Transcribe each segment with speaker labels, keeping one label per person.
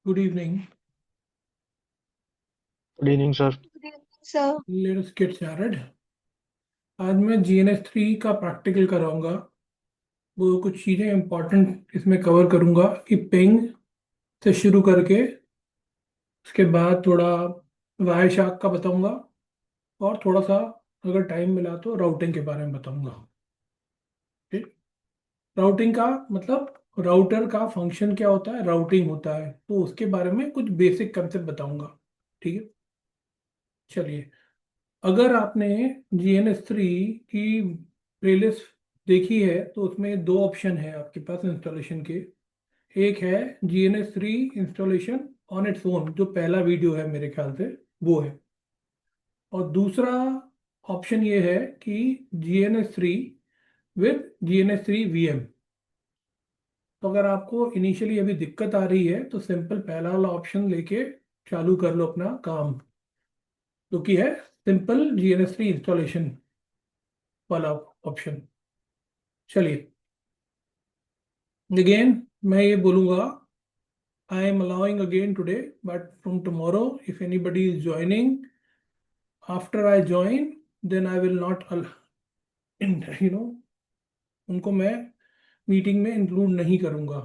Speaker 1: Good evening.
Speaker 2: Good evening, sir.
Speaker 3: Good evening, sir.
Speaker 1: Let us get started. आज मैं GNS3 का practical कराऊंगा। वो कुछ चीज़ें इंपॉर्टेंट इसमें कवर करूंगा कि पिंग से शुरू करके उसके बाद थोड़ा वायरशार्क का बताऊंगा और थोड़ा सा अगर टाइम मिला तो राउटिंग के बारे में बताऊंगा। ठीक। राउटिंग का मतलब राउटर का फंक्शन क्या होता है, राउटिंग होता है, तो उसके बारे में कुछ बेसिक कंसेप्ट बताऊंगा। ठीक है, चलिए। अगर आपने GNS3 की प्लेलिस्ट देखी है तो उसमें दो ऑप्शन है आपके पास इंस्टॉलेशन के। एक है GNS3 installation on its own, जो पहला वीडियो है मेरे ख्याल से वो है। और दूसरा ऑप्शन ये है कि GNS3 विद GNS3 VM। तो अगर आपको इनिशियली अभी दिक्कत आ रही है तो सिंपल पहला वाला ऑप्शन लेके चालू कर लो अपना काम, जो कि है सिंपल GNS3 इंस्टॉलेशन वाला ऑप्शन। चलिए, अगेन मैं ये बोलूँगा, I am allowing again today, but from tomorrow if anybody is joining after I join, then I will not you know उनको मैं मीटिंग में इंक्लूड नहीं करूँगा।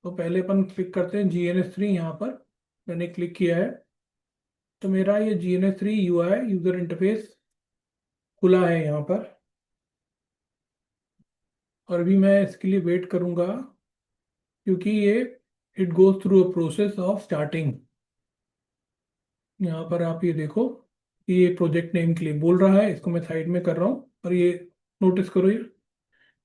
Speaker 1: तो पहले अपन क्लिक करते हैं GNS3। यहाँ पर मैंने क्लिक किया है तो मेरा ये GNS3 UI यूज़र इंटरफेस खुला है यहाँ पर। और अभी मैं इसके लिए वेट करूँगा क्योंकि ये it goes through a process of starting. यहाँ पर आप ये देखो कि ये प्रोजेक्ट नेम के लिए बोल रहा है, इसको मैं साइड में कर रहा हूँ। और ये नोटिस करो,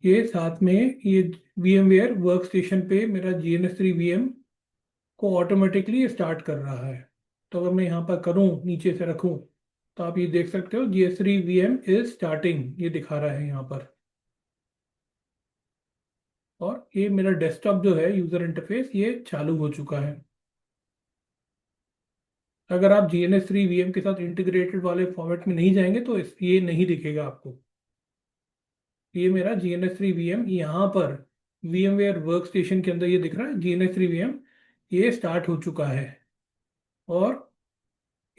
Speaker 1: ये साथ में ये VMware वर्क स्टेशन पे मेरा GNS3 VM को ऑटोमेटिकली स्टार्ट कर रहा है। तो अगर मैं यहाँ पर करूँ, नीचे से रखूँ, तो आप ये देख सकते हो GNS3 VM इज स्टार्टिंग, ये दिखा रहा है यहाँ पर। और ये मेरा डेस्कटॉप जो है यूज़र इंटरफेस ये चालू हो चुका है। अगर आप GNS3 VM के साथ इंटीग्रेटेड वाले फॉर्मेट में नहीं जाएंगे तो ये नहीं दिखेगा आपको। ये मेरा GNS3 VM यहाँ पर VMware वर्क स्टेशन के अंदर ये दिख रहा है, GNS3 VM ये स्टार्ट हो चुका है। और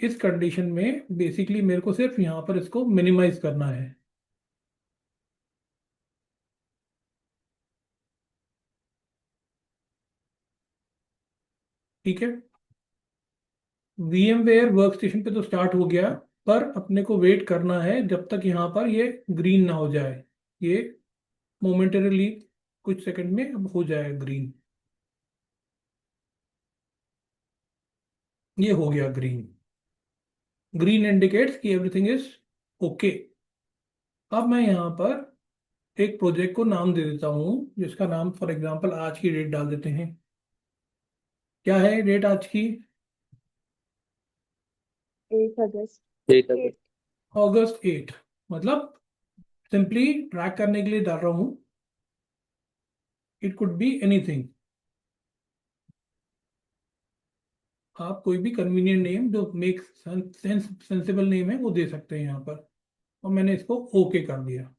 Speaker 1: इस कंडीशन में बेसिकली मेरे को सिर्फ यहाँ पर इसको मिनिमाइज करना है। ठीक है, VMware वर्क स्टेशन पे तो स्टार्ट हो गया, पर अपने को वेट करना है जब तक यहाँ पर ये ग्रीन ना हो जाए। ये मोमेंटरीली कुछ सेकंड में अब हो जाएगा ग्रीन। ये हो गया ग्रीन। ग्रीन इंडिकेट्स कि एवरीथिंग इज ओके। अब मैं यहाँ पर एक प्रोजेक्ट को नाम दे देता हूँ, जिसका नाम फॉर एग्जांपल आज की डेट डाल देते हैं। क्या है डेट आज की?
Speaker 3: 8 अगस्त।
Speaker 2: ठीक है।
Speaker 1: August 8। मतलब सिंपली ट्रैक करने के लिए डाल रहा हूँ, इट कुड बी एनीथिंग। आप कोई भी कन्वीनियंट नेम जो मेक सेंसिबल नेम है वो दे सकते हैं यहाँ पर। और मैंने इसको ओके कर दिया।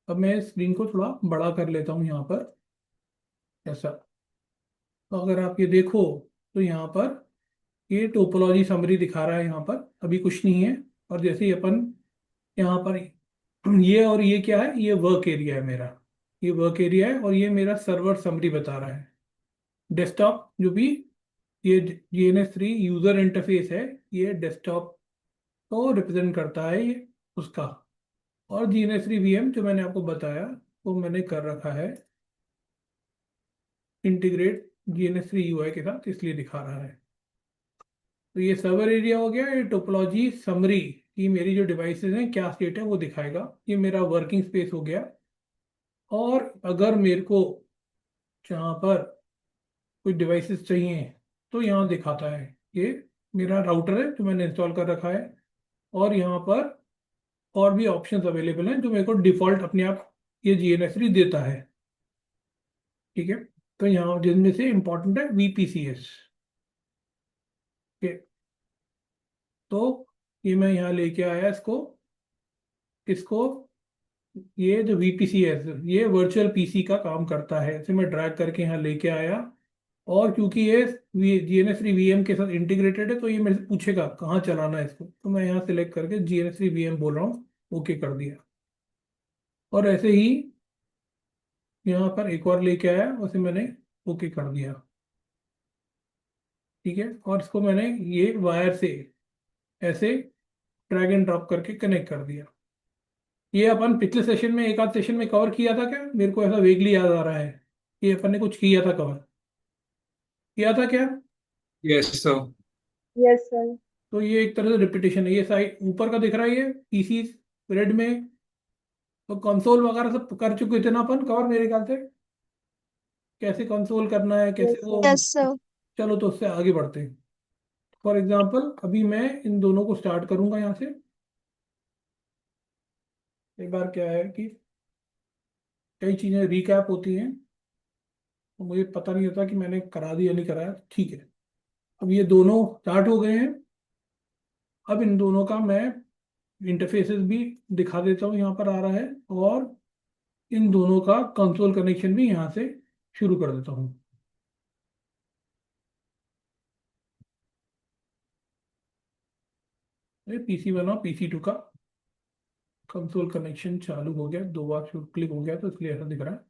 Speaker 1: अब मैं स्क्रीन को थोड़ा बड़ा कर लेता हूँ यहाँ पर, ऐसा। तो अगर आप ये देखो तो यहाँ पर ये टोपोलॉजी समरी दिखा रहा है, यहाँ पर अभी कुछ नहीं है। और जैसे ही अपन यहाँ पर ये, और ये क्या है, ये वर्क एरिया है मेरा, ये वर्क एरिया है। और ये मेरा सर्वर समरी बता रहा है। डेस्कटॉप जो भी ये GNS3 यूजर इंटरफेस है, ये डेस्कटॉप को रिप्रेजेंट करता है, ये उसका। और GNS3 VM जो मैंने आपको बताया वो मैंने कर रखा है इंटीग्रेट GNS3 UI के साथ, इसलिए दिखा रहा है। तो ये सर्वर एरिया हो गया, ये टोपोलॉजी समरी कि मेरी जो डिवाइसेस हैं क्या स्टेट है वो दिखाएगा। ये मेरा वर्किंग स्पेस हो गया। और अगर मेरे को जहाँ पर कोई डिवाइसेस चाहिए तो यहाँ दिखाता है। ये मेरा राउटर है जो मैंने इंस्टॉल कर रखा है। और यहाँ पर और भी ऑप्शंस अवेलेबल हैं जो मेरे को डिफॉल्ट अपने आप ये GNS3 देता है। ठीक है, तो यहाँ जिनमें से इंपॉर्टेंट है VPCS। तो ये मैं यहाँ लेके आया इसको, ये जो वीपीसी है ये वर्चुअल पीसी का काम करता है। इसे मैं ड्रैग करके यहाँ लेके आया, और क्योंकि ये GNS3 VM के साथ इंटीग्रेटेड है तो ये मेरे से पूछेगा कहाँ चलाना है इसको, तो मैं यहाँ सिलेक्ट करके GNS3 VM बोल रहा हूँ, ओके कर दिया। और ऐसे ही यहाँ पर एक और लेके आया, उसे मैंने ओके कर दिया। ठीक है, और इसको मैंने ये वायर से ऐसे ड्रैग एंड ड्रॉप करके कनेक्ट कर दिया। ये अपन पिछले सेशन में, एक आध सेशन में कवर किया था क्या? मेरे को ऐसा वेगली याद आ रहा है, ये अपन ने कुछ किया था, कवर किया था क्या?
Speaker 2: Yes sir.
Speaker 3: Yes, sir.
Speaker 1: तो ये एक तरह से रिपीटेशन है। ये साइड ऊपर का दिख रहा है, ये पीसी रेड में, तो कंसोल वगैरह सब कर चुके थे ना अपन कवर मेरे ख्याल से, कैसे कंसोल करना है, कैसे
Speaker 3: Yes,
Speaker 1: वो।
Speaker 3: sir. Yes, sir.
Speaker 1: चलो तो उससे आगे बढ़ते हैं। फॉर एग्जाम्पल अभी मैं इन दोनों को स्टार्ट करूंगा यहाँ से। एक बार क्या है कि कई चीज़ें रिकैप होती हैं, तो मुझे पता नहीं होता कि मैंने करा दिया नहीं कराया। ठीक है, अब ये दोनों स्टार्ट हो गए हैं। अब इन दोनों का मैं इंटरफेसेस भी दिखा देता हूँ, यहाँ पर आ रहा है, और इन दोनों का कंसोल कनेक्शन भी यहाँ से शुरू कर देता हूँ। ये PC1 और PC2 का कंसोल कनेक्शन चालू हो गया, दो बार क्लिक हो गया तो इसलिए ऐसा दिख रहा है।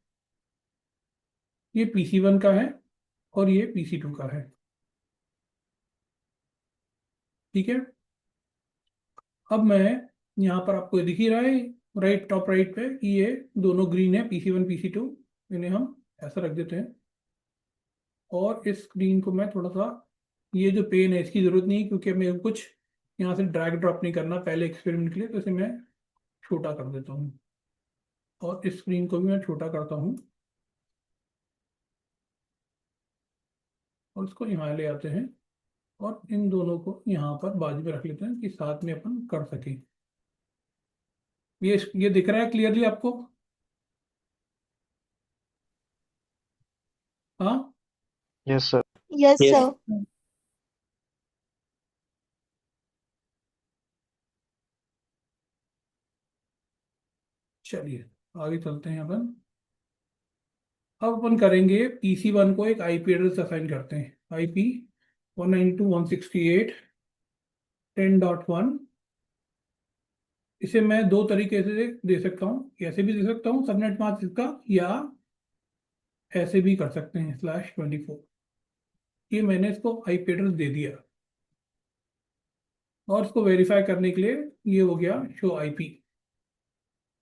Speaker 1: ये PC1 का है और ये PC2 का है। ठीक है, अब मैं यहाँ पर आपको दिख ही रहा है राइट, टॉप राइट पे, कि ये दोनों ग्रीन है, PC1 PC2। इन्हें हम ऐसा रख देते हैं, और इस स्क्रीन को मैं थोड़ा सा, ये जो पेन है इसकी ज़रूरत नहीं है क्योंकि मेरे को कुछ यहाँ से ड्रैग ड्रॉप नहीं करना पहले एक्सपेरिमेंट के लिए, तो इसे मैं छोटा कर देता हूँ, और इस स्क्रीन को भी मैं छोटा करता हूँ, और इसको यहाँ ले आते हैं, और इन दोनों को यहाँ पर बाजू में रख लेते हैं कि साथ में अपन कर सकें। ये दिख रहा है क्लियरली आपको? हाँ।
Speaker 4: Yes, sir.
Speaker 3: Yes,
Speaker 2: yes.
Speaker 3: sir.
Speaker 1: चलिए आगे चलते हैं अपन। अब अपन करेंगे PC1 को एक IP एड्रेस असाइन करते हैं, IP 192.168.10.1। इसे मैं दो तरीके से दे सकता हूँ, ऐसे भी दे सकता हूँ सबनेट मास्क इसका, या ऐसे भी कर सकते हैं /24। ये मैंने इसको IP एड्रेस दे दिया, और इसको वेरीफाई करने के लिए ये हो गया शो IP।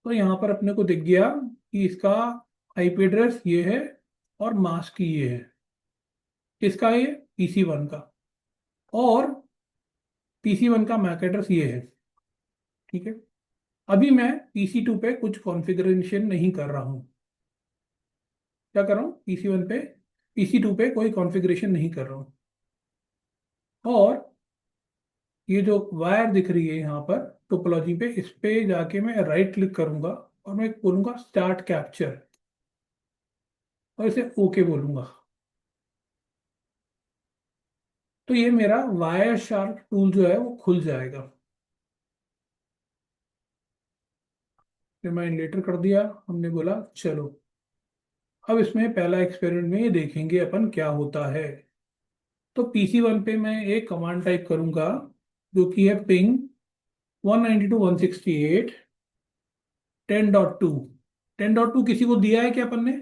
Speaker 1: तो यहाँ पर अपने को दिख गया कि इसका IP एड्रेस ये है और मास्क ये है। किसका है? ये PC1 का, और PC1 का मैक एड्रेस ये है। ठीक है, अभी मैं PC2 पे कुछ कॉन्फ़िगरेशन नहीं कर रहा हूँ। क्या कर रहा हूँ? PC1 पे, PC2 पे कोई कॉन्फ़िगरेशन नहीं कर रहा हूँ। और ये जो वायर दिख रही है यहाँ पर टोपोलॉजी पे, इस पे जाके मैं राइट क्लिक करूंगा, और मैं बोलूंगा स्टार्ट कैप्चर, और इसे ओके बोलूंगा। तो ये मेरा वायर शार्प टूल जो है वो खुल जाएगा। रिमाइंड कर दिया हमने, बोला चलो अब इसमें पहला एक्सपेरिमेंट में ये देखेंगे अपन क्या होता है। तो PC1 पे मैं एक कमांड टाइप करूंगा जो कि है पिंग 192.168.10.2। 10.2 किसी को दिया है क्या अपन ने?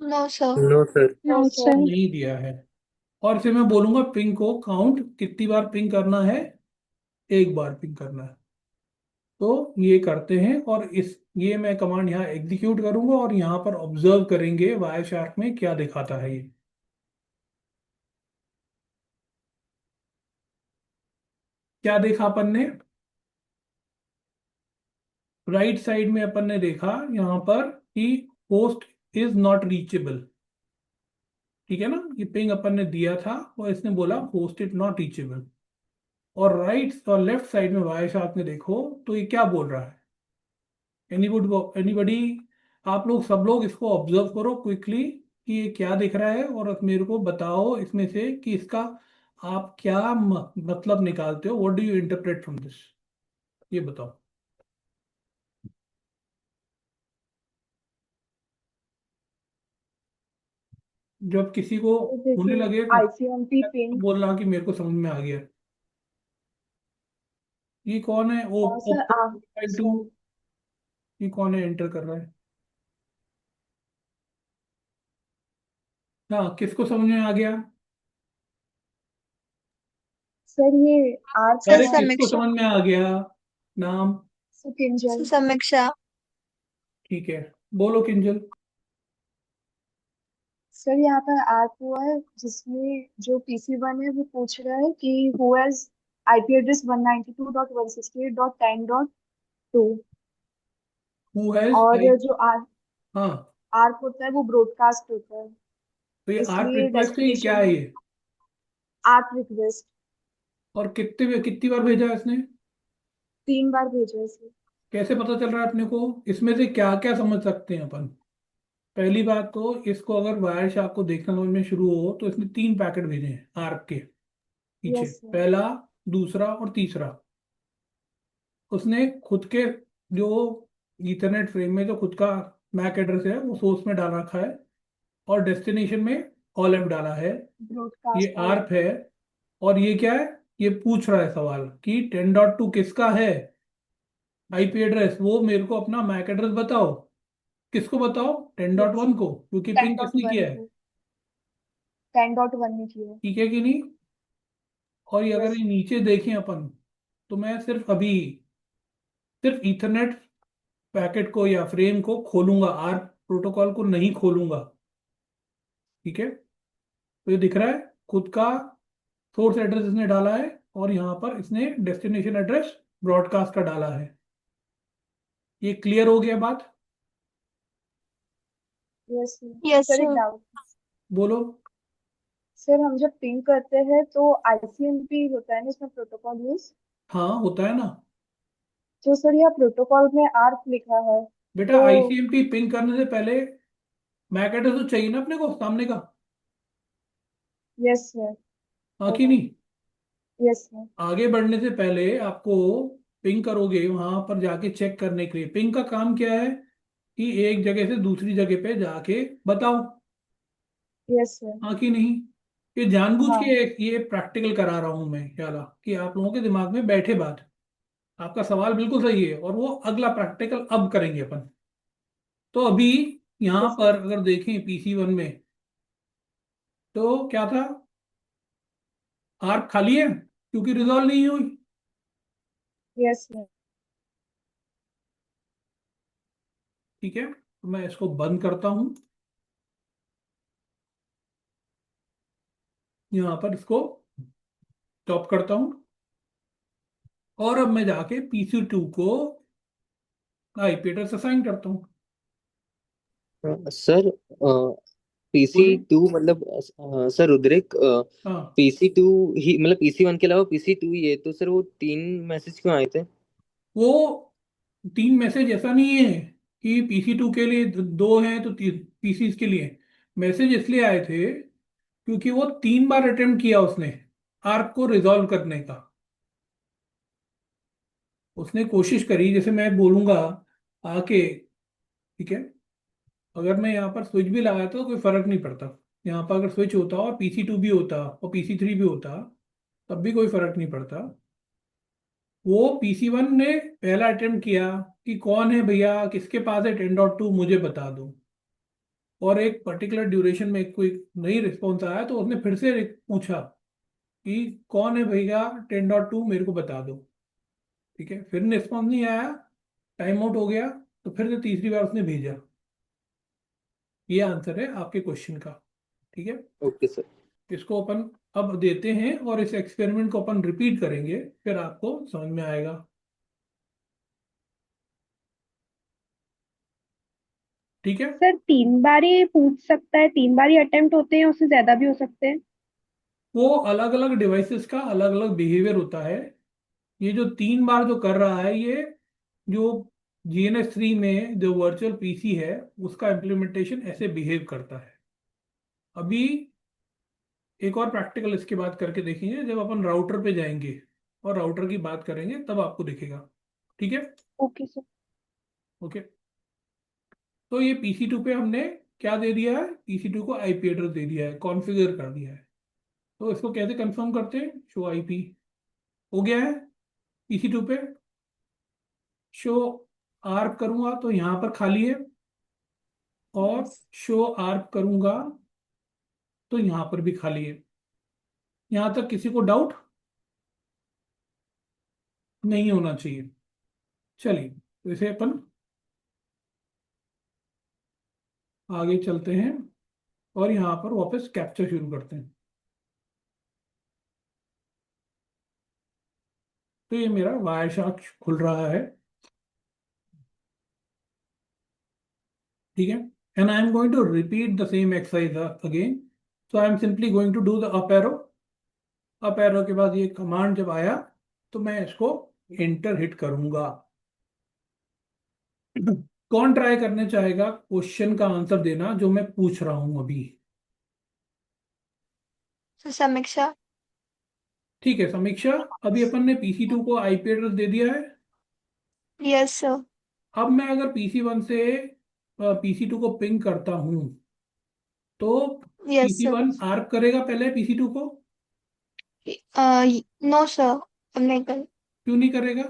Speaker 3: No, sir.
Speaker 2: No sir.
Speaker 3: No, sir.
Speaker 1: नहीं दिया है। और फिर मैं बोलूंगा पिंग को काउंट कितनी बार पिंग करना है, एक बार पिंग करना है। तो ये करते हैं, और इस ये मैं कमांड यहाँ एग्जीक्यूट करूंगा, और यहाँ पर ऑब्जर्व करेंगे वायर शार्क में क्या दिखाता है। ये क्या देखा अपन ने? राइट साइड में अपन ने देखा यहाँ पर कि होस्ट इज नॉट रीचेबल। ठीक है ना, ये पिंग अपन ने दिया था और इसने बोला होस्ट इज नॉट रीचेबल। और राइट और लेफ्ट साइड में वायर शार्क में देखो तो ये क्या बोल रहा है? एनीबडी, आप लोग सब लोग इसको ऑब्जर्व करो क्विकली कि ये क्या दिख रहा है, और मेरे को बताओ इसमें से कि इसका आप क्या मतलब निकालते हो, what do you interpret from this, ये बताओ। जब किसी को होने
Speaker 3: जैसे
Speaker 1: लगे तो
Speaker 3: ICMP पिंग।
Speaker 1: बोल रहा कि मेरे को समझ में आ गया। ये कौन है? ओ
Speaker 3: और सर
Speaker 1: ओप्पो
Speaker 3: आप
Speaker 1: मोबाइल टू।
Speaker 3: सर
Speaker 1: ये कौन है एंटर कर रहा है? हाँ, किसको समझ में आ गया?
Speaker 3: सर ये आर
Speaker 1: अरे
Speaker 3: का है।
Speaker 1: किसको
Speaker 2: समीक्षा।
Speaker 1: समझ में आ गया? नाम?
Speaker 3: किंजल।
Speaker 2: समीक्षा।
Speaker 1: ठीक है, बोलो किंजल।
Speaker 3: सर यहाँ पर आर हुआ है जिसमें जो PC1 है वो पूछ रहा है कि who has IP address 192.168.10.2।
Speaker 1: Who has
Speaker 3: और
Speaker 1: टाइप?
Speaker 3: जो आर
Speaker 1: हाँ,
Speaker 3: आर होता है वो ब्रॉडकास्ट होता है,
Speaker 1: तो ये आर्क
Speaker 3: इसलिए
Speaker 1: रिक्वेस्ट है, ये क्या
Speaker 3: डेस्टिनेशन
Speaker 1: है
Speaker 3: में
Speaker 1: ये?
Speaker 3: आर्क रिक्वेस्ट
Speaker 1: और कितनी बार भेजा है इसने?
Speaker 3: 3 बार भेजा है इसे।
Speaker 1: कैसे पता चल रहा है अपने को? इसमें से क्या क्या समझ सकते हैं अपन? पहली बात तो, इसको अगर वायर शार्क को देखना समझ में शुरू हो तो इसने 3 पैकेट भेजे हैं आर्क के पीछे।
Speaker 3: Yes sir.
Speaker 1: पहला, दूसरा और तीसरा। उसने खुद के जो ईथरनेट फ्रेम में जो खुद का मैक एड्रेस है वो सोर्स में डाल रखा है, और डेस्टिनेशन में ऑल एफ डाला है। ये
Speaker 3: ब्रॉडकास्ट वाला।
Speaker 1: आर्प है। और ये क्या है? ये पूछ रहा है सवाल कि 10.2 किसका है आईपी एड्रेस, वो मेरे को अपना मैक एड्रेस बताओ। किसको बताओ? टेन डॉट
Speaker 3: यस
Speaker 1: वन को, क्योंकि
Speaker 3: टेन
Speaker 1: पिंग
Speaker 3: डॉट
Speaker 1: किसने
Speaker 3: वन
Speaker 1: किया है।
Speaker 3: को 10.1 में किया है।
Speaker 1: ठीक है कि नहीं? और ये अगर
Speaker 3: यस
Speaker 1: ये नीचे देखें अपन, तो मैं सिर्फ ईथरनेट पैकेट को या फ्रेम को खोलूंगा, आर प्रोटोकॉल को नहीं खोलूंगा। ठीक है, तो ये दिख रहा है खुद का सोर्स एड्रेस इसने डाला है, और यहाँ पर इसने डेस्टिनेशन एड्रेस ब्रॉडकास्ट का डाला है। ये क्लियर हो गया बात?
Speaker 3: Yes
Speaker 2: yes
Speaker 3: sir. एक
Speaker 2: सर।
Speaker 3: डाउट।
Speaker 1: बोलो।
Speaker 3: सर हम जब पिंग करते हैं तो ICMP होता है ना इसमें प्रोटोकॉल यूज।
Speaker 1: हाँ, होता है ना।
Speaker 3: तो सर यह प्रोटोकॉल में आर्क लिखा है
Speaker 1: बेटा,
Speaker 3: तो।
Speaker 1: आईसीएमपी पिंग करने से पहले मैक एड्रेस तो चाहिए ना अपने को सामने का।
Speaker 3: Yes sir.
Speaker 1: हाँ कि
Speaker 3: होगा।
Speaker 1: नहीं?
Speaker 3: Yes sir.
Speaker 1: आगे बढ़ने से पहले आपको पिंग करोगे वहां पर जाके चेक करने के लिए। पिंग का काम क्या है? कि एक जगह से दूसरी जगह पे जाके बताओ।
Speaker 3: Yes sir.
Speaker 1: हाँ कि नहीं? ये जानबूझ के
Speaker 3: हाँ।
Speaker 1: ये प्रैक्टिकल करा रहा हूं मैं क्या, कि आप लोगों के दिमाग में बैठे बात। आपका सवाल बिल्कुल सही है, और वो अगला प्रैक्टिकल अब करेंगे अपन। तो अभी यहाँ
Speaker 3: यस सर।
Speaker 1: पर अगर देखें PC1 में, तो क्या था? आर्क खाली है क्योंकि रिजॉल्व नहीं हुई।
Speaker 3: Yes sir.
Speaker 1: ठीक है, तो मैं इसको बंद करता हूं। यहाँ पर इसको स्टॉप करता हूं, और अब मैं जाके PC2 को आईपी एड्रेस असाइन करता हूँ।
Speaker 4: सर, पीसी
Speaker 1: बोलिए।
Speaker 4: टू मतलब सर रुद्रिक,
Speaker 1: हाँ,
Speaker 4: पीसी टू ही मतलब पीसी 1 के अलावा पीसी 2 ही है, तो सर वो 3 मैसेज क्यों आए थे?
Speaker 1: वो 3 मैसेज ऐसा नहीं है कि PC2 के लिए दो हैं तो पीसीस के लिए। मैसेज इसलिए आए थे क्योंकि वो 3 बार अटेम्प्ट किया उसने आर्क को रिजॉल्व करने का। उसने कोशिश करी, जैसे मैं बोलूंगा आके, ठीक है, अगर मैं यहाँ पर स्विच भी लगाता तो कोई फर्क नहीं पड़ता। यहाँ पर अगर स्विच होता और PC2 भी होता और PC3 भी होता, तब भी कोई फर्क नहीं पड़ता। वो PC1 ने पहला अटेम्प्ट किया कि कौन है भैया, किसके पास है 10.2, मुझे बता दो। और एक पर्टिकुलर ड्यूरेशन में कोई नहीं रिस्पॉन्स आया, तो उसने फिर से पूछा कि कौन है भैया 10.2, मेरे को बता दो। ठीक है, फिर रिस्पॉन्स नहीं आया, टाइम आउट हो गया, तो फिर से तीसरी बार उसने भेजा। ये आंसर है आपके क्वेश्चन का। ठीक है,
Speaker 4: ओके सर।
Speaker 1: इसको अपन अब देते हैं, और इस एक्सपेरिमेंट को अपन रिपीट करेंगे, फिर आपको समझ में आएगा। ठीक है।
Speaker 5: सर 3 बार ही पूछ सकता है, 3 बार ही अटेम्प्ट होते हैं, उससे ज्यादा भी हो सकते हैं?
Speaker 1: वो अलग अलग डिवाइसेस का अलग अलग बिहेवियर होता है। ये जो 3 बार जो कर रहा है, ये जो GNS3 में जो वर्चुअल पीसी है, उसका इम्प्लीमेंटेशन ऐसे बिहेव करता है। अभी एक और प्रैक्टिकल इसके बाद करके देखेंगे, जब अपन राउटर पे जाएंगे और राउटर की बात करेंगे, तब आपको दिखेगा। ठीक है।
Speaker 5: Okay sir.
Speaker 1: ओके, तो ये PC2 पे हमने क्या दे दिया है, PC2 को आईपी एड्रेस दे दिया है, कॉन्फ़िगर कर दिया है। तो इसको कैसे कंफर्म करते हैं, शो आईपी हो गया है PC2 पे। शो आर्क करूंगा तो यहाँ पर खाली है, और शो आर्क करूंगा तो यहाँ पर भी खाली है। यहाँ तक किसी को डाउट नहीं होना चाहिए। चलिए, तो इसे अपन आगे चलते हैं और यहाँ पर वापस कैप्चर शुरू करते हैं। तो ये मेरा वायर शार्क खुल रहा है, ठीक है। And I am going to repeat the same exercise again. So I am simply going to do the up arrow. Up arrow के बाद ये कमांड जब आया तो मैं इसको एंटर हिट करूंगा। कौन ट्राई करने चाहेगा क्वेश्चन का आंसर देना जो मैं पूछ रहा हूं अभी?
Speaker 3: समीक्षा।
Speaker 1: ठीक है समीक्षा, अभी अपन ने PC2 को आईपी एड्रेस दे दिया है।
Speaker 3: Yes sir.
Speaker 1: अब मैं अगर PC1 से PC2 को पिंग करता हूं तो
Speaker 3: यस सर।
Speaker 1: PC1 आर्क करेगा पहले PC2 को?
Speaker 3: नो सर, अब नहीं कर।
Speaker 1: क्यों नहीं करेगा?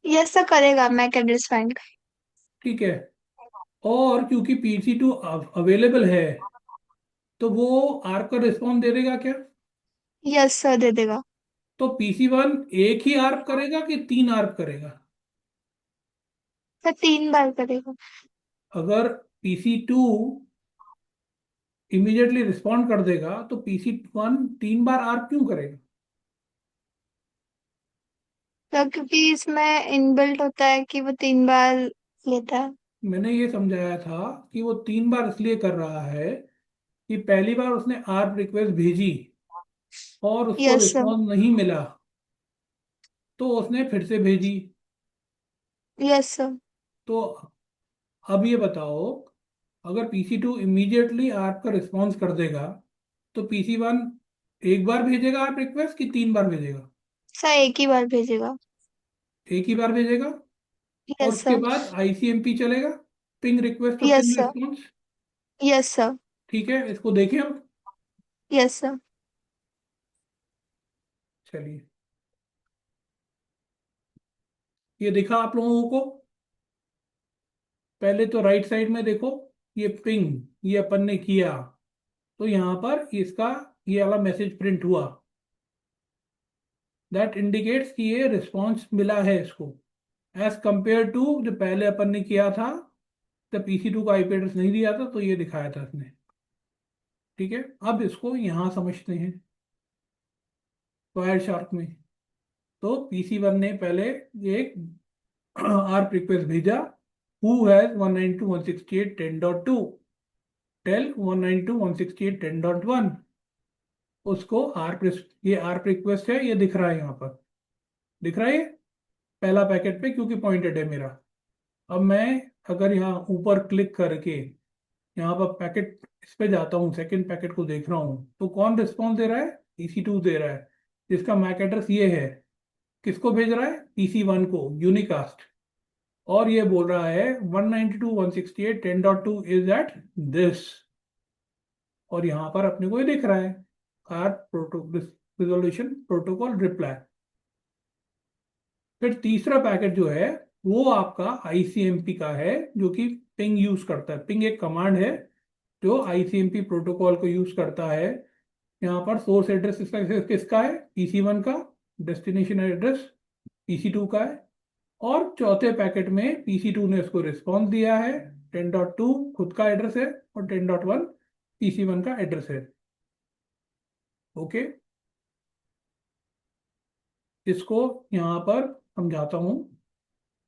Speaker 3: यस सर करेगा, मैक एड्रेस फाइंड।
Speaker 1: ठीक है, और क्योंकि PC2 अवेलेबल है तो वो आर्क का रिस्पॉन्स दे देगा क्या?
Speaker 3: यस सर दे देगा।
Speaker 1: तो PC1 एक ही आर्क करेगा कि 3 आर्क करेगा?
Speaker 3: सर 3 बार करेगा।
Speaker 1: अगर PC2 इमीडिएटली रिस्पॉन्ड कर देगा तो PC1 3 बार आर्क क्यों करेगा?
Speaker 3: सर क्योंकि इसमें इनबिल्ट होता है कि वो 3 बार लेता है।
Speaker 1: मैंने ये समझाया था कि वो 3 बार इसलिए कर रहा है कि पहली बार उसने आर्क रिक्वेस्ट भेजी और उसको
Speaker 3: यस सर।
Speaker 1: रिस्पॉन्स नहीं मिला तो उसने फिर से भेजी।
Speaker 3: Yes sir.
Speaker 1: तो अब ये बताओ, अगर PC2 इमीडिएटली आपका रिस्पॉन्स कर देगा तो PC1 एक बार भेजेगा आप रिक्वेस्ट कि 3 बार भेजेगा?
Speaker 3: सर एक ही बार भेजेगा।
Speaker 1: एक ही बार भेजेगा। और
Speaker 3: यस
Speaker 1: उसके
Speaker 3: सर।
Speaker 1: बाद ICMP चलेगा, पिंग रिक्वेस्ट और
Speaker 3: yes
Speaker 1: ping
Speaker 3: sir.
Speaker 1: Response.
Speaker 3: Yes sir.
Speaker 1: ठीक है, इसको देखें हम।
Speaker 3: Yes sir.
Speaker 1: चलिए, ये दिखा आप लोगों को? पहले तो राइट साइड में देखो, ये पिंग ये अपन ने किया तो यहाँ पर इसका ये वाला मैसेज प्रिंट हुआ। दैट इंडिकेट्स कि ये रिस्पॉन्स मिला है इसको, एज कंपेयर टू जो पहले अपन ने किया था जब PC2 का आईपी एड्रेस नहीं दिया था तो ये दिखाया था इसने। ठीक है, अब इसको यहाँ समझते हैं वायर शार्क में। तो PC1 ने पहले एक आर्क रिक्वेस्ट भेजा, हु हैज 192.168.10.2 टेल 192.168.10.1। उसको ये आर्क रिक्वेस्ट है, ये दिख रहा है यहाँ पर, दिख रहा है ये पहला पैकेट पे क्योंकि पॉइंटेड है मेरा। अब मैं अगर यहाँ ऊपर क्लिक करके यहाँ पर पैकेट इस पे जाता हूँ, सेकंड पैकेट को देख रहा हूँ तो कौन रिस्पॉन्स दे रहा है? PC2 दे रहा है, जिसका मैक एड्रेस ये है। किसको भेज रहा है? PC1 को, यूनिकास्ट। और ये बोल रहा है 192.168.10.2 इज एट दिस। और यहाँ पर अपने को ये दिख रहा है आर रिजोल्यूशन प्रोटोकॉल रिप्लाई। फिर तीसरा पैकेट जो है वो आपका ICMP का है, जो कि पिंग यूज करता है। पिंग एक कमांड है जो ICMP प्रोटोकॉल को यूज करता है। यहाँ पर सोर्स एड्रेस किसका है? PC1 का। डेस्टिनेशन एड्रेस PC2 का है। और चौथे पैकेट में PC2 ने उसको रिस्पॉन्स दिया है। 10.2 खुद का एड्रेस है और 10.1 PC1 का एड्रेस है। ओके, इसको यहाँ पर समझाता हूँ।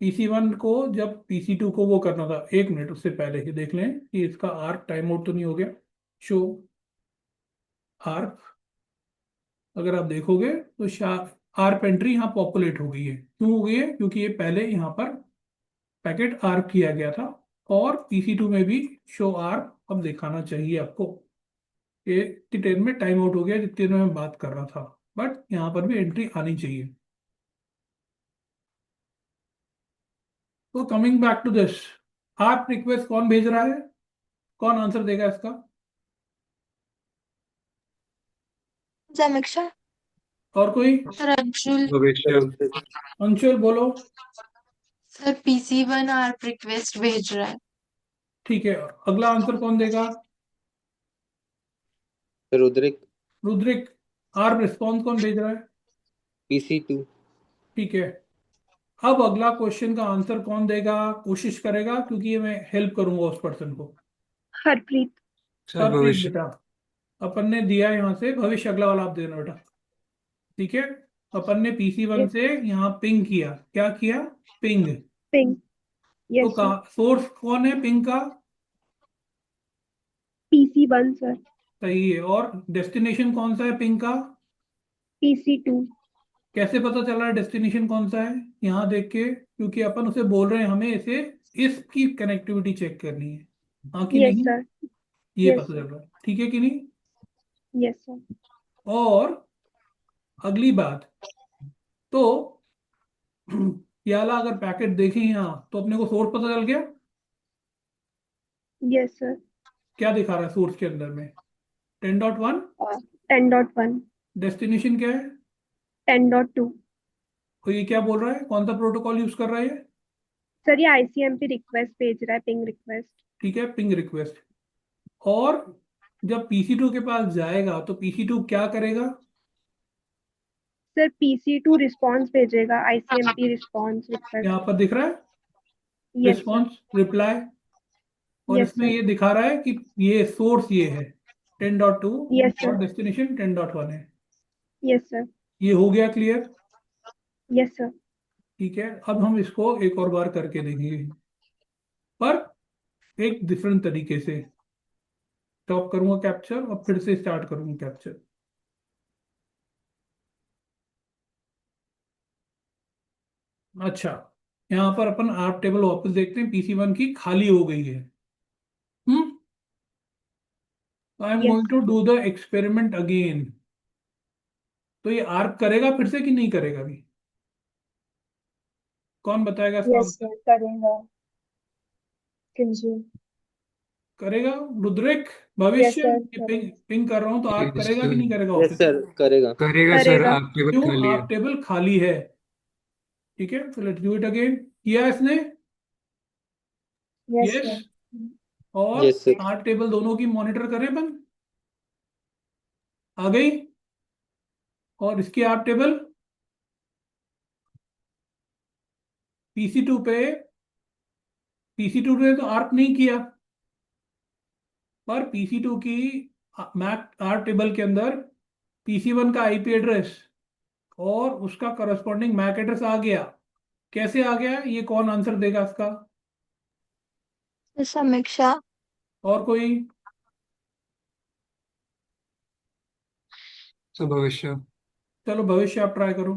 Speaker 1: PC1 को जब PC2 को वो करना था, 1 मिनट उससे पहले ही देख लें कि इसका आर्क टाइम आउट तो नहीं हो गया। शो आर्क, अगर आप देखोगे तो आर्क एंट्री यहाँ पॉपुलेट हो गई है। क्यों हो गई है? क्योंकि ये पहले यहाँ पर पैकेट आर्क किया गया था। और PC2 में भी शो आर्क अब दिखाना चाहिए आपको। ये इतनी देर में टाइम आउट हो गया जितनी देर में मैं बात कर रहा था, बट यहाँ पर भी एंट्री आनी चाहिए। तो कमिंग बैक टू दिस, आप रिक्वेस्ट कौन भेज रहा है? कौन आंसर देगा इसका?
Speaker 3: समीक्षा।
Speaker 1: और कोई?
Speaker 3: सर अंशुल।
Speaker 2: भविष्य।
Speaker 1: अंशुल बोलो।
Speaker 3: सर PC1 ARP रिक्वेस्ट भेज रहा है।
Speaker 1: ठीक है, अगला आंसर कौन देगा?
Speaker 4: रुद्रिक।
Speaker 1: रुद्रिक। आर रिस्पॉन्स कौन भेज रहा है?
Speaker 4: PC2।
Speaker 1: ठीक है, अब अगला क्वेश्चन का आंसर कौन देगा, कोशिश करेगा, क्योंकि ये मैं हेल्प करूंगा उस पर्सन को।
Speaker 5: हरप्रीत।
Speaker 2: सर
Speaker 1: हरप्रीत
Speaker 2: भविष्य।
Speaker 1: बेटा, अपन ने दिया यहाँ से भविष्य, अगला वाला आप देना बेटा। ठीक है, अपन ने PC1
Speaker 5: यस।
Speaker 1: से यहाँ पिंग किया, क्या किया? पिंग।
Speaker 5: पिंग।
Speaker 1: तो
Speaker 5: यस सर।
Speaker 1: सोर्स कौन है पिंग का?
Speaker 5: PC1 sir.
Speaker 1: सही है, और डेस्टिनेशन कौन सा है पिंग का?
Speaker 5: PC2।
Speaker 1: कैसे पता चला डेस्टिनेशन कौन सा है? यहाँ देख के, क्योंकि अपन उसे बोल रहे हैं हमें इसे, इसकी कनेक्टिविटी चेक करनी है, हाँ कि
Speaker 5: यस
Speaker 1: नहीं?
Speaker 5: सर।
Speaker 1: ये
Speaker 5: यस
Speaker 1: पता
Speaker 5: सर।
Speaker 1: चल रहा है, ठीक है कि नहीं?
Speaker 5: Yes sir.
Speaker 1: और अगली बात, तो ये वाला अगर पैकेट देखें यहाँ, तो अपने को सोर्स पता चल गया।
Speaker 5: Yes sir.
Speaker 1: क्या दिखा रहा है सोर्स के अंदर में? 10.1।
Speaker 5: 10.1।
Speaker 1: डेस्टिनेशन क्या है?
Speaker 5: 10.2।
Speaker 1: तो ये क्या बोल रहा है, कौन सा प्रोटोकॉल यूज कर रहा है ये?
Speaker 5: सर ये ICMP रिक्वेस्ट भेज रहा है, पिंग रिक्वेस्ट।
Speaker 1: ठीक है, पिंग रिक्वेस्ट। और जब PC2 के पास जाएगा तो PC2 क्या करेगा?
Speaker 5: सर PC2 रिस्पॉन्स भेजेगा, ICMP रिस्पॉन्स रिक्वेस्ट।
Speaker 1: यहाँ पर दिख रहा है
Speaker 5: यस सर।
Speaker 1: रिस्पॉन्स रिप्लाई, और
Speaker 5: यस
Speaker 1: इसमें
Speaker 5: सर।
Speaker 1: ये दिखा रहा है कि ये सोर्स ये है 10.2
Speaker 5: यस
Speaker 1: और
Speaker 5: सर।
Speaker 1: डेस्टिनेशन 10.1 है।
Speaker 5: Yes sir.
Speaker 1: ये हो गया क्लियर?
Speaker 5: Yes sir.
Speaker 1: ठीक है, अब हम इसको एक और बार करके देखेंगे, पर एक डिफरेंट तरीके से। स्टॉप करूंगा कैप्चर और फिर से स्टार्ट करूंगा कैप्चर। अच्छा, यहाँ पर अपन आर्क टेबल वापस देखते हैं, PC1 की खाली हो गई है। Hmm, I am
Speaker 5: yes
Speaker 1: going to
Speaker 5: sir.
Speaker 1: Do the experiment again. तो ये आर्क करेगा फिर से कि नहीं करेगा भी? कौन बताएगा इसका
Speaker 3: यस
Speaker 1: आंसर?
Speaker 3: सर करेगा। किंजू।
Speaker 1: करेगा रुद्रिक।
Speaker 3: यस
Speaker 1: भविष्य,
Speaker 3: सर
Speaker 1: ये पिंग
Speaker 3: करेगा।
Speaker 1: पिंग कर रहा हूँ, तो आर्क
Speaker 2: यस
Speaker 1: करेगा कि
Speaker 2: सर।
Speaker 1: नहीं करेगा
Speaker 4: यस
Speaker 1: वापस?
Speaker 4: सर करेगा।
Speaker 2: करेगा सर,
Speaker 5: करेगा।
Speaker 2: आप केवल
Speaker 1: क्यों?
Speaker 2: खाली है।
Speaker 1: आर्क टेबल खाली है। ठीक है, तो लेट्स डू इट अगेन। किया इसने?
Speaker 3: Yes
Speaker 1: yes.
Speaker 3: सर।
Speaker 1: और
Speaker 4: यस सर।
Speaker 1: आर्क टेबल दोनों की मॉनिटर करें अपन, आ गई। और इसकी आर्क टेबल PC2 पे, PC2 ने तो आर्क नहीं किया, पर PC2 की मैक आर्क टेबल के अंदर PC1 का IP एड्रेस और उसका करस्पॉन्डिंग मैक एड्रेस आ गया। कैसे आ गया, ये कौन आंसर देगा इसका?
Speaker 3: समीक्षा।
Speaker 1: और कोई?
Speaker 2: सर भविष्य।
Speaker 1: चलो भविष्य आप ट्राई करो।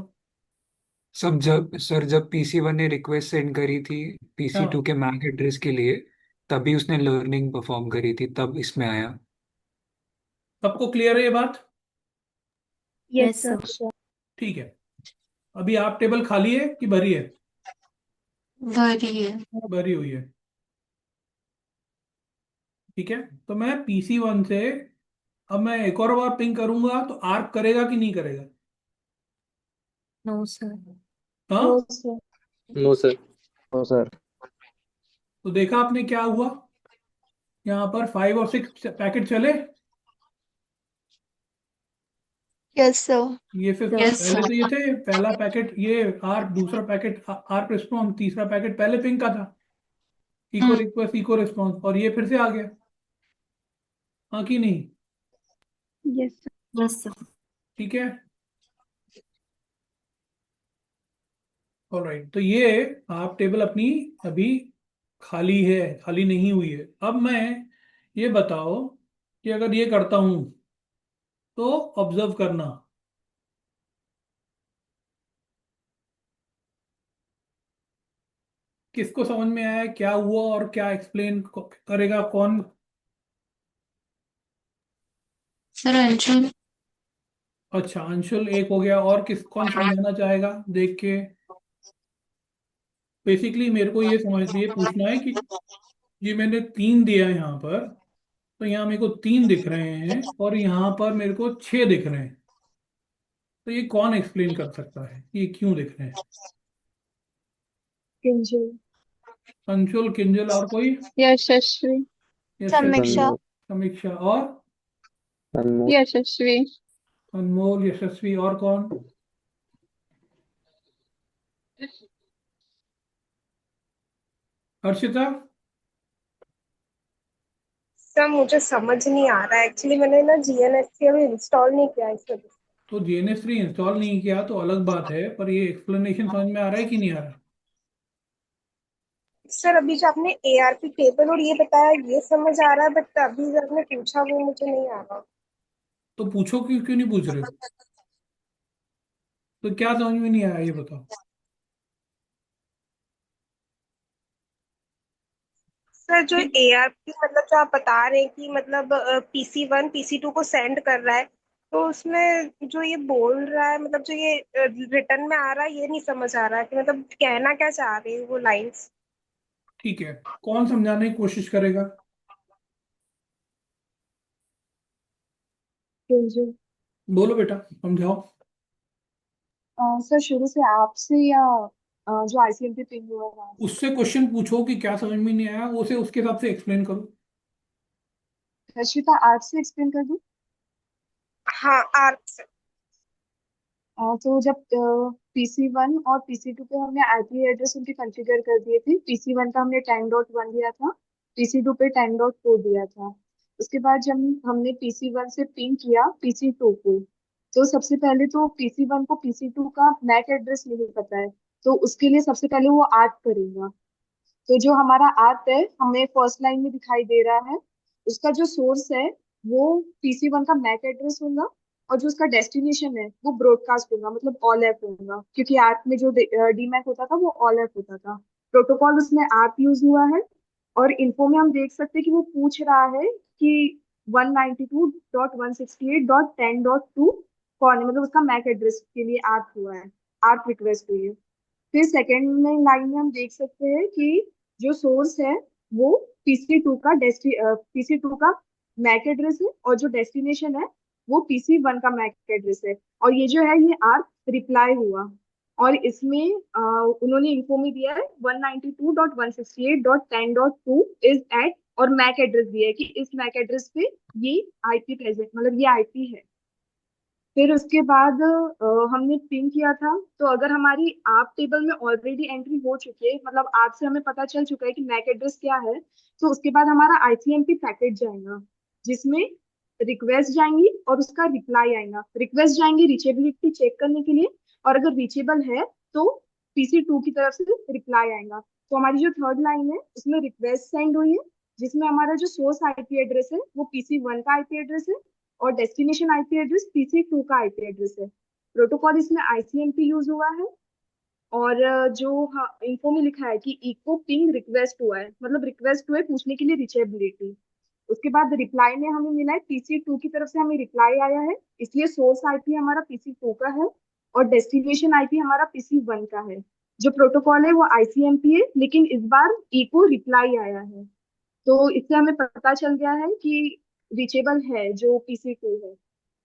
Speaker 2: जब PC1 ने रिक्वेस्ट सेंड करी थी PC2
Speaker 1: हाँ,
Speaker 2: के मैक एड्रेस के लिए, तभी उसने लर्निंग परफॉर्म करी थी, तब इसमें आया।
Speaker 1: सबको क्लियर है ये बात?
Speaker 5: Yes sir.
Speaker 3: अच्छा।
Speaker 1: ठीक है, अभी आप टेबल खाली है कि भरी है?
Speaker 3: भरी है।
Speaker 1: भरी हुई है। ठीक है, तो मैं PC1 से अब मैं एक और बार पिंग करूंगा, तो आर्क करेगा कि नहीं करेगा?
Speaker 3: No sir.
Speaker 1: हाँ,
Speaker 3: no sir.
Speaker 4: No sir.
Speaker 6: No sir.
Speaker 1: तो देखा आपने क्या हुआ, यहाँ पर 5 और 6 पैकेट चले।
Speaker 3: Yes sir.
Speaker 1: ये फिर
Speaker 3: यस
Speaker 1: पहले
Speaker 3: सर।
Speaker 1: तो ये थे, पहला पैकेट ये आर्क, दूसरा पैकेट आर्क रिस्पॉन्स, तीसरा पैकेट पहले पिंग का था, इको रिक्वेस्ट इको रिस्पॉन्स, और ये फिर से आ गया, हाँ कि नहीं?
Speaker 5: Yes sir.
Speaker 3: Yes sir.
Speaker 1: ठीक है, ऑलराइट, तो ये आप टेबल अपनी अभी खाली है, खाली नहीं हुई है। अब मैं ये बताओ कि अगर ये करता हूं तो ऑब्जर्व करना, किसको समझ में आया क्या हुआ और क्या एक्सप्लेन करेगा कौन?
Speaker 3: सर अंशुल।
Speaker 1: अच्छा, अंशुल एक हो गया, और किस कौन समझाना चाहेगा देख के? बेसिकली मेरे को ये पूछना है कि जी मैंने 3 दिया है यहाँ पर, तो यहाँ मेरे को 3 दिख रहे हैं और यहाँ पर मेरे को 6 दिख रहे हैं। तो ये कौन एक्सप्लेन कर सकता है कि ये क्यों दिख रहे हैं?
Speaker 3: किंजल।
Speaker 1: अंशुल, किंजल, और कोई?
Speaker 5: यशस्वी।
Speaker 1: यशस्वी,
Speaker 3: समीक्षा।
Speaker 1: समीक्षा, और
Speaker 4: अनमोल।
Speaker 5: यशस्वी।
Speaker 1: अनमोल, यशस्वी, और कौन? हर्षिता?
Speaker 6: सर मुझे समझ नहीं आ रहा है एक्चुअली, मैंने ना जीएनएससी अभी इंस्टॉल नहीं किया इस वजह से।
Speaker 1: तो जीएनएस3 इंस्टॉल नहीं किया तो अलग बात है, पर ये एक्सप्लेनेशन समझ में आ रहा है कि नहीं आ रहा?
Speaker 6: सर अभी जो आपने एआरपी टेबल और ये बताया ये समझ आ रहा है, बट अभी जो आपने पूछा वो मुझे नहीं आ रहा।
Speaker 1: तो पूछो, क्यों क्यों नहीं पूछ रहे हो? तो क्या समझ में नहीं आया ये बताओ।
Speaker 6: सर जो एआरपी मतलब जो आप बता रहे हैं कि मतलब PC1 PC2 को सेंड कर रहा है, तो उसमें जो ये बोल रहा है मतलब जो ये रिटर्न में आ रहा है ये नहीं समझ आ रहा है कि मतलब कहना क्या चाह रहे हैं वो लाइंस।
Speaker 1: ठीक है, कौन समझाने की कोशिश करेगा?
Speaker 3: किंजल।
Speaker 1: बोलो बेटा, समझाओ।
Speaker 3: सर शुरू से आपसे या जो आईसीएमपी पिंग हुआ है वहाँ से?
Speaker 1: उससे क्वेश्चन पूछो कि क्या समझ में नहीं आया, उसे उसके हिसाब से एक्सप्लेन करो।
Speaker 3: रश्मिता, आर्ट से एक्सप्लेन कर दूं?
Speaker 6: हाँ आर्ट।
Speaker 3: तो जब PC1 और PC2 पे हमने आईपी एड्रेस उनके कॉन्फ़िगर कर दिए थे, PC1 का हमने 10.1 दिया था, PC2 पे 10.4 दिया था। उसके बाद जब हमने PC1 से पिंग किया PC2 को, तो सबसे पहले तो PC1 को PC2 का मैक एड्रेस नहीं पता है, तो उसके लिए सबसे पहले वो आर्ट करेगा। तो जो हमारा आर्ट है हमें फर्स्ट लाइन में दिखाई दे रहा है, उसका जो सोर्स है वो PC1 का मैक एड्रेस होगा, और जो उसका डेस्टिनेशन है वो ब्रॉडकास्ट होगा, मतलब ऑल ऐप होगा, क्योंकि आर्ट में जो डीमैक होता था वो ऑल ऐप होता था। प्रोटोकॉल उसमें आर्ट यूज हुआ है, और इन्फो में हम देख सकते हैं कि वो पूछ रहा है कि 192.168.10.2 कौन है, मतलब उसका मैक एड्रेस के लिए आर्ट हुआ है, आर्ट रिक्वेस्ट हुई है। फिर सेकेंड में लाइन में हम देख सकते हैं कि जो सोर्स है वो पीसी टू का मैक एड्रेस है, और जो डेस्टिनेशन है वो PC1 का मैक एड्रेस है। और ये जो है ये आर्क रिप्लाई हुआ, और इसमें उन्होंने इन्फो में दिया है 192.168.10.2 इज एट, और मैक एड्रेस दिया है कि इस मैक एड्रेस पे ये आईपी प्रेजेंट, मतलब ये आईपी है। फिर उसके बाद हमने पिन किया था, तो अगर हमारी आप टेबल में ऑलरेडी एंट्री हो चुकी है, मतलब आप से हमें पता चल चुका है कि मैक एड्रेस क्या है, तो उसके बाद हमारा आईसीएमपी पैकेट जाएगा, जिसमें रिक्वेस्ट जाएंगी और उसका रिप्लाई आएगा। रिक्वेस्ट जाएंगी रीचेबिलिटी चेक करने के लिए, और अगर रीचेबल है तो PC2 की तरफ से रिप्लाई आएगा। तो हमारी जो थर्ड लाइन है उसमें रिक्वेस्ट सेंड हुई है, जिसमें हमारा जो सोर्स आईपी एड्रेस है वो PC1 का आईपी एड्रेस है, और डेस्टिनेशन आईपी एड्रेस PC2 का आईपी एड्रेस है। प्रोटोकॉल इसमें आईसीएमपी यूज हुआ है, और जो इन्फो में लिखा है कि इको पिंग रिक्वेस्ट हुआ है, मतलब रिक्वेस्ट हुआ है पूछने के लिए रिचेबिलिटी। उसके बाद रिप्लाई में हमें मिला है PC2 की तरफ से हमें रिप्लाई आया है, इसलिए सोर्स आईपी हमारा PC2 का है, और डेस्टिनेशन आईपी हमारा PC1 का है। जो प्रोटोकॉल है वो आईसीएमपी है, लेकिन इस बार इको रिप्लाई आया है, तो इससे हमें पता चल गया है कि रीचेबल है जो PC2 है।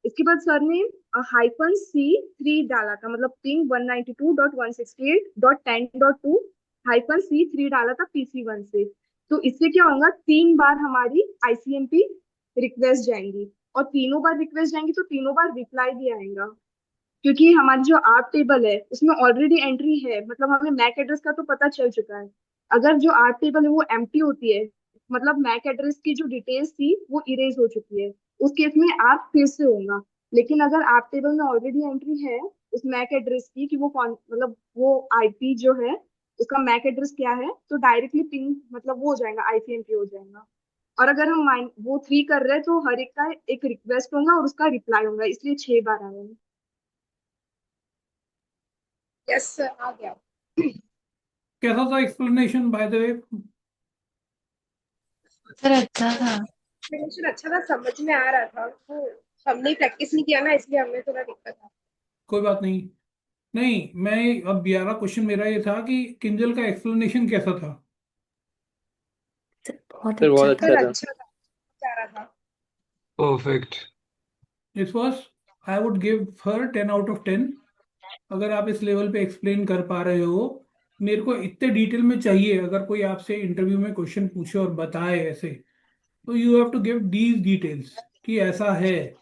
Speaker 3: इसके बाद सर ने -C3 डाला था, मतलब पिंग 192.168.10.2 -C3 डाला था PC1 से। तो इससे क्या होगा, 3 बार हमारी आईसीएमपी रिक्वेस्ट जाएंगी, और तीनों बार रिक्वेस्ट जाएंगी तो तीनों बार रिप्लाई भी आएगा, क्योंकि हमारी जो आर्ट टेबल है उसमें ऑलरेडी एंट्री है, मतलब हमें मैक एड्रेस का तो पता चल चुका है। अगर जो आर्ट टेबल है वो एम्प्टी होती है, मतलब मैक एड्रेस की जो डिटेल्स थी वो इरेज हो चुकी है, उस केस में आर्ट फिर से होगा। लेकिन अगर आर्ट टेबल में ऑलरेडी एंट्री है उस मैक एड्रेस की कि वो कौन, मतलब वो आईपी जो है उसका मैक एड्रेस क्या है, तो डायरेक्टली पिंग मतलब वो हो जाएगा, आईसीएमपी हो जाएगा। और अगर हम वो 3 कर रहे हैं तो हर एक का एक रिक्वेस्ट होगा और उसका रिप्लाई होगा, इसलिए 6 बार आएगा।
Speaker 6: यस सर आ गया।
Speaker 1: कैसा था explanation by the way?
Speaker 7: Sir अच्छा था।
Speaker 6: फिनिशर अच्छा था, समझ में आ रहा था वो, हमने प्रैक्टिस नहीं किया ना इसलिए हमें थोड़ा दिक्कत था।
Speaker 1: कोई बात नहीं। नहीं, मैं अब 11 क्वेश्चन मेरा ये था कि किंजल का एक्सप्लेनेशन कैसा था?
Speaker 7: बहुत
Speaker 4: सर बहुत
Speaker 7: अच्छा
Speaker 4: अच्छा
Speaker 7: था।
Speaker 6: सर
Speaker 4: था।
Speaker 6: अच्छा था, जा रहा था।
Speaker 2: Perfect.
Speaker 1: This was, I would give her 10 out of 10। अगर आप इस लेवल पे एक्सप्लेन कर पा रहे हो, मेरे को इतने डिटेल में चाहिए। अगर कोई आपसे इंटरव्यू में क्वेश्चन पूछे और बताए ऐसे, तो you have to give these details कि ऐसा है,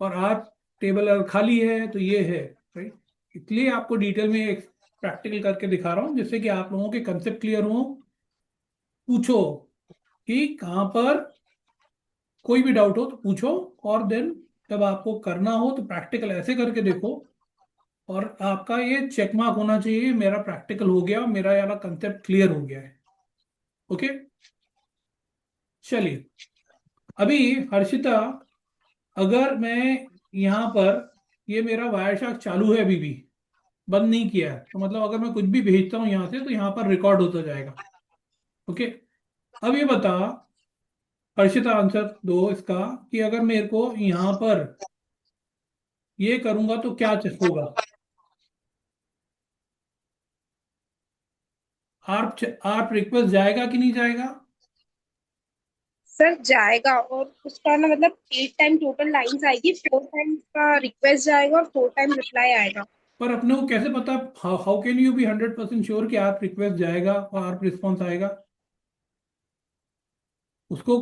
Speaker 1: और आप टेबल अगर खाली है तो ये है, राइट। इसलिए आपको डिटेल में एक प्रैक्टिकल करके दिखा रहा हूँ, जिससे कि आप लोगों के कंसेप्ट क्लियर हो। पूछो कि कहाँ पर कोई भी डाउट हो तो पूछो, और देन जब आपको करना हो तो प्रैक्टिकल ऐसे करके देखो, और आपका ये चेक मार्क होना चाहिए, मेरा प्रैक्टिकल हो गया, मेरा वाला कंसेप्ट क्लियर हो गया है। ओके, चलिए। अभी हर्षिता, अगर मैं यहाँ पर, ये मेरा वायर शार्क चालू है अभी भी, बंद नहीं किया है, तो मतलब अगर मैं कुछ भी भेजता हूँ यहाँ से तो यहाँ पर रिकॉर्ड होता जाएगा। ओके, अब ये बता हर्षिता, आंसर दो इसका, कि अगर मेरे को यहाँ पर ये करूंगा तो क्या होगा। आप रिक्वेस्ट जाएगा कि नहीं जाएगा?
Speaker 6: सर जाएगा, और उसका ना मतलब 8 टाइम टोटल लाइंस आएगी, 4 टाइम का रिक्वेस्ट जाएगा और 4 टाइम रिप्लाई आएगा।
Speaker 1: पर अपने को कैसे पता, how can you be 100% sure कि आप रिक्वेस्ट जाएगा और आप रिस्पॉन्स आएगा? उसको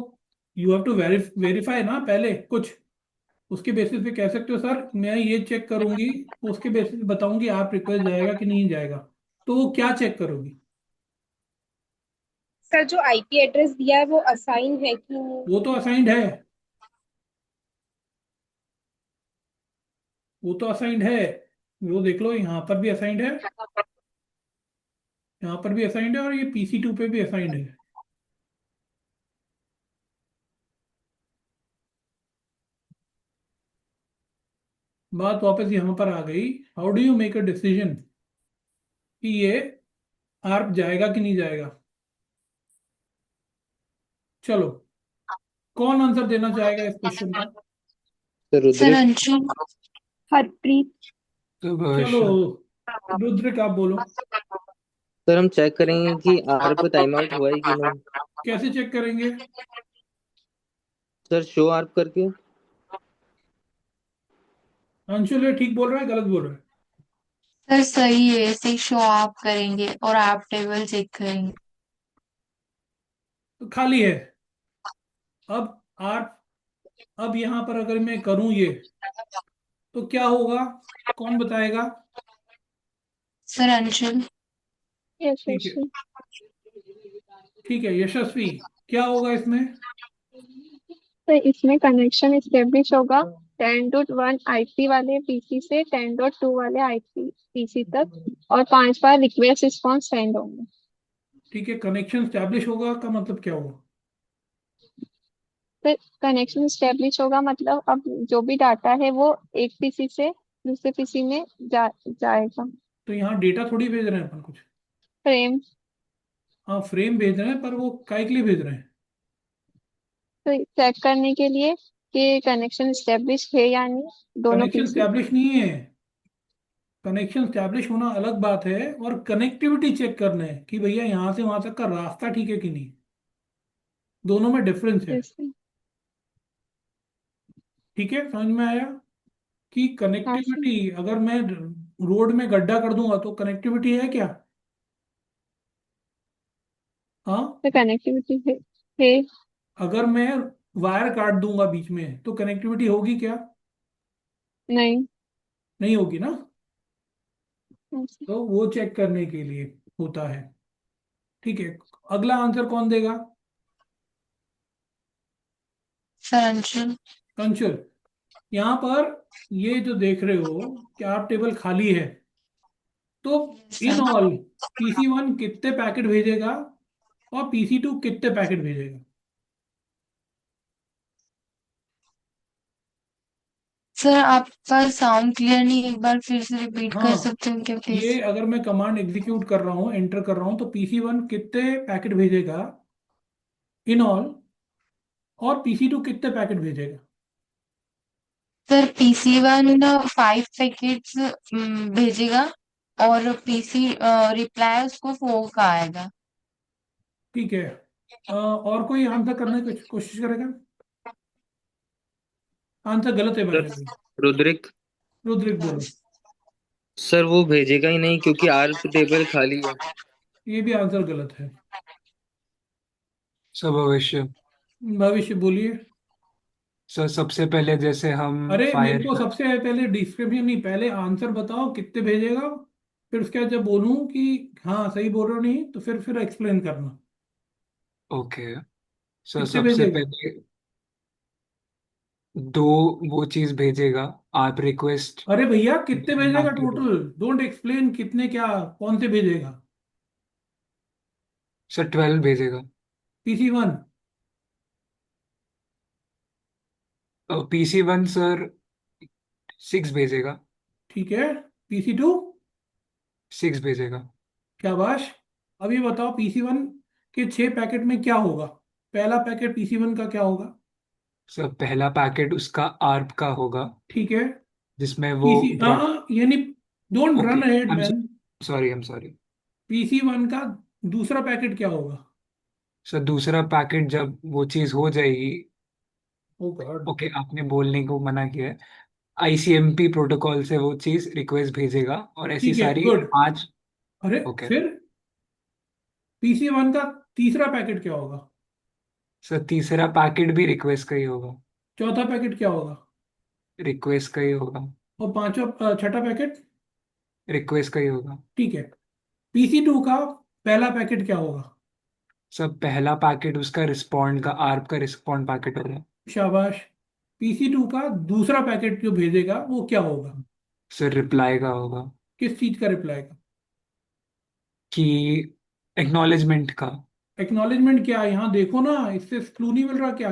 Speaker 1: यू हैव टू वेरीफाई ना पहले कुछ। उसके बेसिस पे कह सकते हो सर मैं ये चेक करूंगी, तो उसके बेसिस पे बताऊंगी आप रिक्वेस्ट जाएगा कि नहीं जाएगा। तो वो क्या चेक करोगी?
Speaker 6: सर जो आईपी एड्रेस दिया है वो असाइन है कि नहीं।
Speaker 1: वो तो असाइंड है, वो तो असाइंड है। वो देख लो, यहाँ पर भी असाइंड है, यहाँ पर भी असाइंड है, और ये PC2 पे भी असाइंड है। बात वापस यहाँ पर आ गई, how do you make a decision कि ये आर्प जाएगा कि नहीं जाएगा। चलो, कौन आंसर देना चाहेगा इस क्वेश्चन का?
Speaker 4: Sir
Speaker 7: sir
Speaker 4: Rudra.
Speaker 7: अंशु।
Speaker 5: हरप्रीत।
Speaker 1: चलो,
Speaker 2: सुभाष।
Speaker 1: रुद्र आप बोलो।
Speaker 4: सर हम चेक करेंगे कि आर पे टाइम आउट हुआ है कि नहीं।
Speaker 1: कैसे चेक करेंगे?
Speaker 4: सर शो आर्प करके।
Speaker 1: अंशुल ये ठीक बोल रहा है गलत बोल रहा है?
Speaker 7: सर सही है, ऐसे ही शो आप करेंगे और आप टेबल चेक करेंगे।
Speaker 1: तो खाली है। अब आर्प, अब यहाँ पर अगर मैं करूं ये, तो क्या होगा, कौन बताएगा?
Speaker 7: सर अंशुल।
Speaker 1: ठीक है,
Speaker 5: यशस्वी।
Speaker 1: ठीक है यशस्वी, क्या होगा इसमें?
Speaker 5: तो इसमें कनेक्शन स्टेब्लिश होगा 10.1 आईपी वाले पीसी से 10.2 वाले आईपी पीसी तक, और 5 बार रिक्वेस्ट रिस्पॉन्स सेंड होंगे।
Speaker 1: ठीक है, कनेक्शन स्टैब्लिश होगा का मतलब क्या होगा?
Speaker 5: फिर कनेक्शन स्टेब्लिश होगा मतलब अब जो भी डाटा है वो एक पीसी से दूसरे पीसी में जाएगा।
Speaker 1: तो यहाँ डेटा थोड़ी भेज रहे हैं अपन कुछ।
Speaker 5: फ्रेम।
Speaker 1: हाँ, फ्रेम भेज रहे हैं, पर वो काय के लिए भेज रहे हैं?
Speaker 5: तो चेक करने के लिए कि कनेक्शन स्टेब्लिश है या नहीं दोनों
Speaker 1: कनेक्शन
Speaker 5: पीसी।
Speaker 1: स्टैब्लिश नहीं है। कनेक्शन स्टैब्लिश होना अलग बात है, और कनेक्टिविटी चेक करना है कि भैया यहाँ से वहां तक का रास्ता ठीक है कि नहीं। दोनों में डिफरेंस है।
Speaker 5: जैसे।
Speaker 1: ठीक है, समझ में आया कि
Speaker 5: हाँ सर।
Speaker 1: कनेक्टिविटी, अगर मैं रोड में गड्ढा कर दूंगा तो कनेक्टिविटी है क्या? हाँ।
Speaker 5: तो कनेक्टिविटी है।
Speaker 1: अगर मैं वायर काट दूंगा बीच में तो कनेक्टिविटी होगी क्या?
Speaker 5: नहीं।
Speaker 1: नहीं होगी ना।
Speaker 5: हाँ सर।
Speaker 1: तो वो चेक करने के लिए होता है। ठीक है, अगला आंसर कौन देगा?
Speaker 7: सर अंशुल।
Speaker 1: अंशुल, यहाँ पर ये जो देख रहे हो कि आप टेबल खाली है, तो इन
Speaker 7: सर
Speaker 1: ऑल PC1 कितने पैकेट भेजेगा और PC2 कितने पैकेट भेजेगा?
Speaker 7: सर आपका साउंड क्लियर नहीं, एक बार फिर से रिपीट कर
Speaker 1: हाँ,
Speaker 7: सकते हो क्या
Speaker 1: ये
Speaker 7: प्लीज?
Speaker 1: अगर मैं कमांड एग्जीक्यूट कर रहा हूँ, एंटर कर रहा हूँ, तो PC1 कितने पैकेट भेजेगा इन ऑल, और PC2 कितने पैकेट भेजेगा?
Speaker 7: सर PC1 5 पैकेट्स भेजेगा, और पीसी रिप्लाई उसको 4 का आएगा।
Speaker 1: ठीक है, और कोई आंसर करने की कोशिश करेगा? आंसर गलत है भाई
Speaker 4: सर
Speaker 1: अभी।
Speaker 4: रुद्रिक।
Speaker 1: रुद्रिक बोलो।
Speaker 4: सर वो भेजेगा ही नहीं क्योंकि आर्प टेबल खाली है।
Speaker 1: ये भी आंसर गलत है।
Speaker 2: सर भविष्य।
Speaker 1: भविष्य बोलिए।
Speaker 2: सर सबसे पहले जैसे हम
Speaker 1: अरे मेरे
Speaker 2: फायर।
Speaker 1: को सबसे पहले डिस्क्रिप्शन नहीं, पहले आंसर बताओ कितने भेजेगा। फिर उसके बाद जब बोलूं कि हाँ सही बोल रहे हो नहीं, तो फिर एक्सप्लेन करना।
Speaker 2: ओके। सर
Speaker 1: कितने
Speaker 2: सबसे
Speaker 1: भेजेगा?
Speaker 2: पहले दो वो चीज भेजेगा। आप रिक्वेस्ट
Speaker 1: अरे भैया कितने भेजेगा
Speaker 2: मैक के लिए।
Speaker 1: टोटल? डोंट एक्सप्लेन कितने, क्या कौन से भेजेगा?
Speaker 2: सर 12 भेजेगा।
Speaker 1: PC 1।
Speaker 2: PC 1 सर 6 भेजेगा।
Speaker 1: ठीक है। PC 2।
Speaker 2: 6 भेजेगा।
Speaker 1: शाबाश। अब ये बताओ PC 1 के 6 पैकेट में क्या होगा? पहला पैकेट PC 1 का क्या होगा?
Speaker 2: सर पहला पैकेट उसका आर्प का होगा,
Speaker 1: ठीक है।
Speaker 2: जिसमें वो
Speaker 1: पीसी
Speaker 2: ब्रॉड।
Speaker 1: यानी don't
Speaker 2: okay.
Speaker 1: Run ahead
Speaker 2: I am
Speaker 1: man.
Speaker 2: Sorry, I am sorry.
Speaker 1: PC 1 का दूसरा पैकेट क्या होगा?
Speaker 2: सर दूसरा पैकेट जब वो चीज हो जाएगी।
Speaker 1: ओ गॉड।
Speaker 2: ओके, आपने बोलने को मना किया है। ICMP प्रोटोकॉल से वो चीज रिक्वेस्ट भेजेगा और ऐसी
Speaker 1: ठीक है,
Speaker 2: सारी
Speaker 1: गुड।
Speaker 2: 5।
Speaker 1: अरे
Speaker 2: ओके।
Speaker 1: फिर PC 1 का तीसरा पैकेट क्या होगा?
Speaker 2: सर तीसरा पैकेट भी रिक्वेस्ट का ही होगा।
Speaker 1: चौथा पैकेट क्या होगा?
Speaker 2: रिक्वेस्ट का ही होगा।
Speaker 1: और पांचवा छठा पैकेट?
Speaker 2: रिक्वेस्ट का ही होगा।
Speaker 1: ठीक है। PC 2 का पहला पैकेट क्या होगा?
Speaker 2: सर पहला पैकेट उसका रिस्पॉन्ड का आर्प का रिस्पॉन्ड पैकेट होगा।
Speaker 1: शाबाश। PC 2 का दूसरा पैकेट जो भेजेगा वो क्या होगा?
Speaker 2: सर रिप्लाई का होगा।
Speaker 1: किस चीज का रिप्लाई का?
Speaker 2: कि एक्नॉलेजमेंट का।
Speaker 1: एक्नॉलेजमेंट क्या है? यहाँ देखो ना, इससे क्लू नहीं मिल रहा क्या?